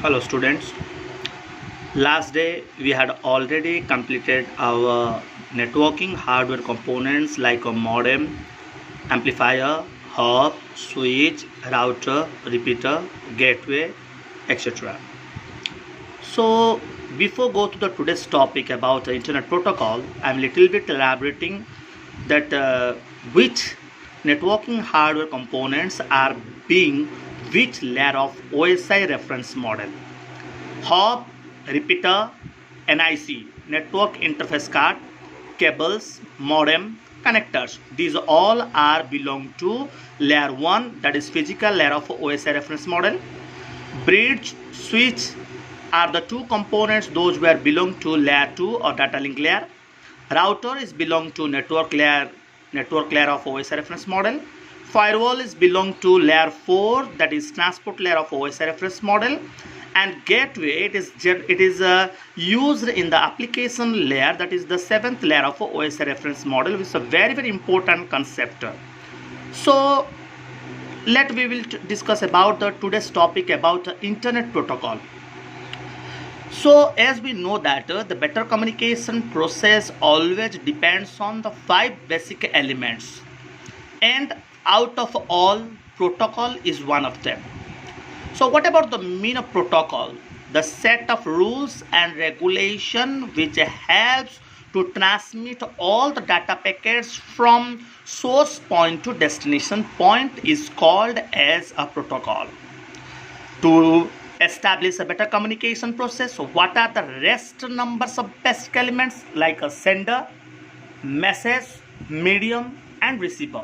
Hello students. Last day we had already completed our networking hardware components like a modem, amplifier, hub, switch, router, repeater, gateway, etc. So before go to the today's topic about the internet protocol, I'm little bit elaborating that which networking hardware components are being which layer of OSI reference model. Hub, repeater, NIC, network interface card, cables, modem, connectors. These all are belong to layer 1, that is physical layer of OSI reference model. Bridge, switch are the two components, those were belong to layer 2 or data link layer. Router is belong to network layer of OSI reference model. Firewall is belong to layer 4, that is transport layer of OSI reference model. And gateway, it is used in the application layer, that is the 7th layer of OSI reference model, which is a very important concept. So we will discuss about the today's topic about the internet protocol. So as we know that the better communication process always depends on the 5 basic elements, and out of all, protocol is one of them. So what about the mean of protocol? The set of rules and regulation which helps to transmit all the data packets from source point to destination point is called as a protocol. To establish a better communication process, what are the rest numbers of basic elements like a sender, message, medium and receiver?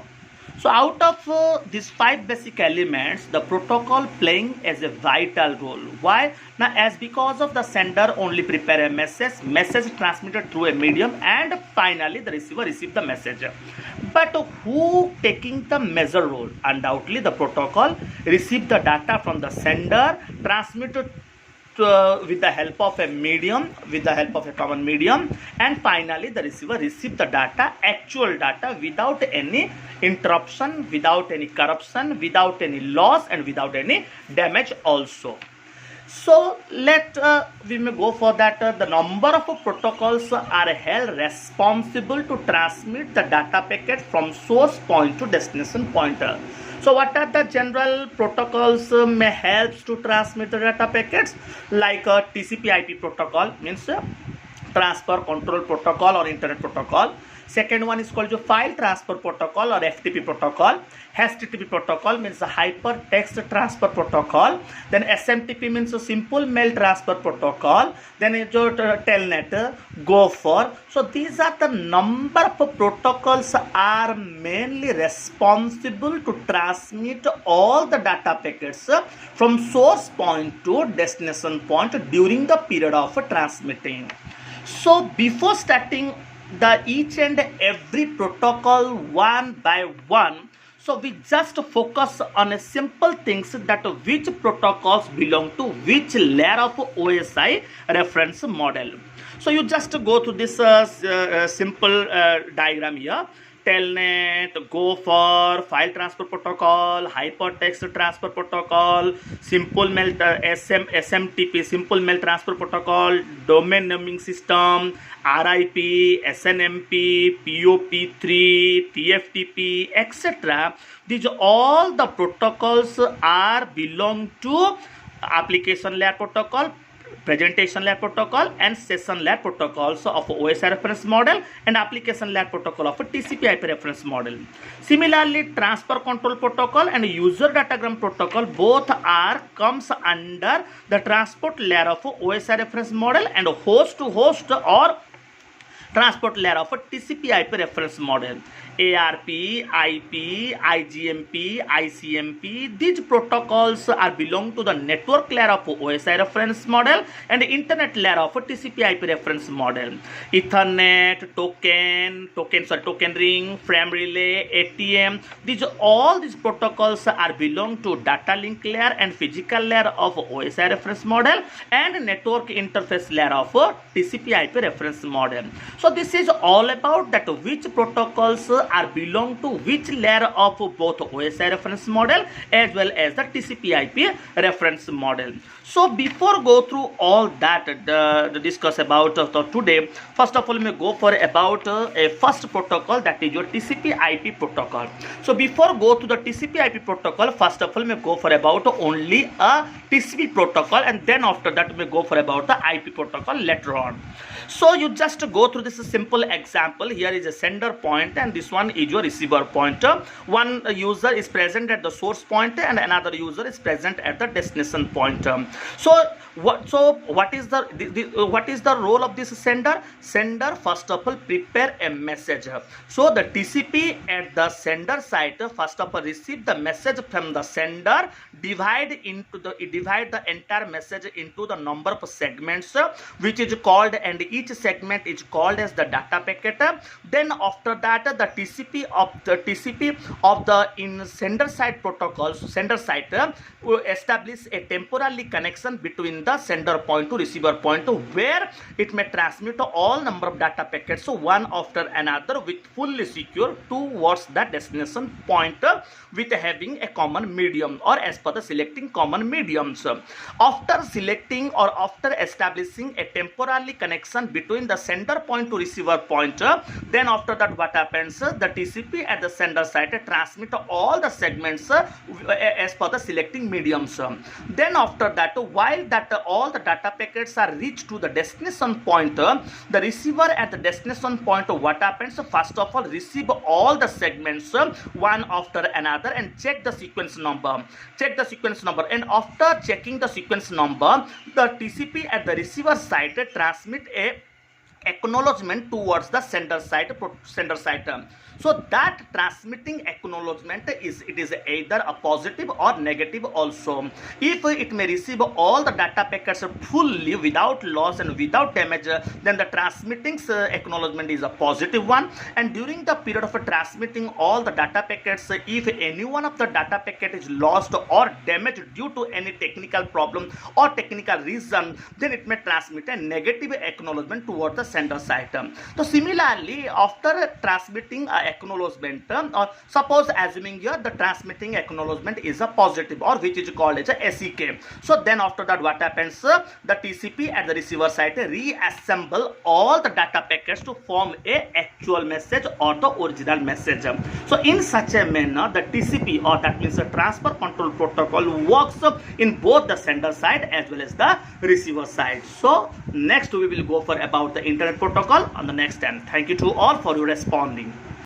So out of these 5 basic elements, the protocol playing as a vital role. Why? Now, as because of the sender only prepare a message transmitted through a medium, and finally the receiver receive the message. But who taking the major role? Undoubtedly the protocol receive the data from the sender, transmitted with the help of a medium, with the help of a common medium, and finally the receiver receive the data, actual data, without any interruption, without any corruption, without any loss and without any damage also. So we may go for that. The number of protocols are held responsible to transmit the data packet from source point to destination pointer. So what are the general protocols may helps to transmit the data packets? Like a TCP/IP protocol, means transfer control protocol or internet protocol. Second one is called file transfer protocol or FTP protocol. HTTP protocol means hypertext transfer protocol. Then SMTP means simple mail transfer protocol. Then Telnet, Gopher. So these are the number of protocols are mainly responsible to transmit all the data packets from source point to destination point during the period of transmitting. So before starting the each and every protocol one by one, so we just focus on a simple things that which protocols belong to which layer of OSI reference model. So you just go to this simple diagram here. Telnet, Gopher, file transfer protocol, hypertext transfer protocol, simple mail SMTP, simple mail transfer protocol, domain naming system, RIP, SNMP, POP3, TFTP, etc. These all the protocols are belong to application layer protocol, presentation layer protocol and session layer protocols of OSI reference model, and application layer protocol of TCP/IP reference model. Similarly, transfer control protocol and user datagram protocol both are comes under the transport layer of OSI reference model and host to host or transport layer of TCP/IP reference model. ARP, IP, IGMP, ICMP, these protocols are belong to the network layer of OSI reference model and internet layer of TCP/IP reference model. Ethernet, token ring, frame relay, ATM, all these protocols are belong to data link layer and physical layer of OSI reference model and network interface layer of TCP/IP reference model. So this is all about that which protocols are belong to which layer of both OSI reference model as well as the TCP/IP reference model. So before go through all that discuss about today, first of all we go for about a first protocol, that is your TCP/IP protocol. So before go to the TCP/IP protocol, first of all we go for about only a TCP protocol, and then after that we go for about the IP protocol later on. So you just go through this simple example. Here is a sender point and this one is your receiver point. One user is present at the source point and another user is present at the destination point. So what is the role of this sender? Sender first of all prepare a message. So the TCP at the sender side first of all receive the message from the sender, divide the entire message into the number of segments which is called, and each segment is called as the data packet. Then after that the TCP of the in sender side protocol, sender side will establish a temporary connection between the sender point to receiver point where it may transmit all number of data packets one after another with fully secure towards the destination point with having a common medium or as per the selecting common mediums. After selecting or after establishing a temporary connection between the sender point to receiver point, then after that what happens? The TCP at the sender side transmit all the segments as per the selecting mediums. Then after that, while that all the data packets are reached to the destination point, the receiver at the destination point what happens? First of all receive all the segments one after another and check the sequence number. And after checking the sequence number, the TCP at the receiver side transmit a acknowledgement towards the sender side. So that transmitting acknowledgement is either a positive or negative also. If it may receive all the data packets fully without loss and without damage, then the transmitting acknowledgement is a positive one. And during the period of transmitting all the data packets, if any one of the data packet is lost or damaged due to any technical problem or technical reason, then it may transmit a negative acknowledgement towards the sender side. So similarly, after transmitting acknowledgement, or suppose assuming here the transmitting acknowledgement is a positive or which is called as a SEK. So then after that what happens? The TCP at the receiver side reassemble all the data packets to form a actual message or the original message. So in such a manner the TCP, or that means the transfer control protocol, works in both the sender side as well as the receiver side. So next we will go for about the internet protocol on the next time. Thank you to all for your responding.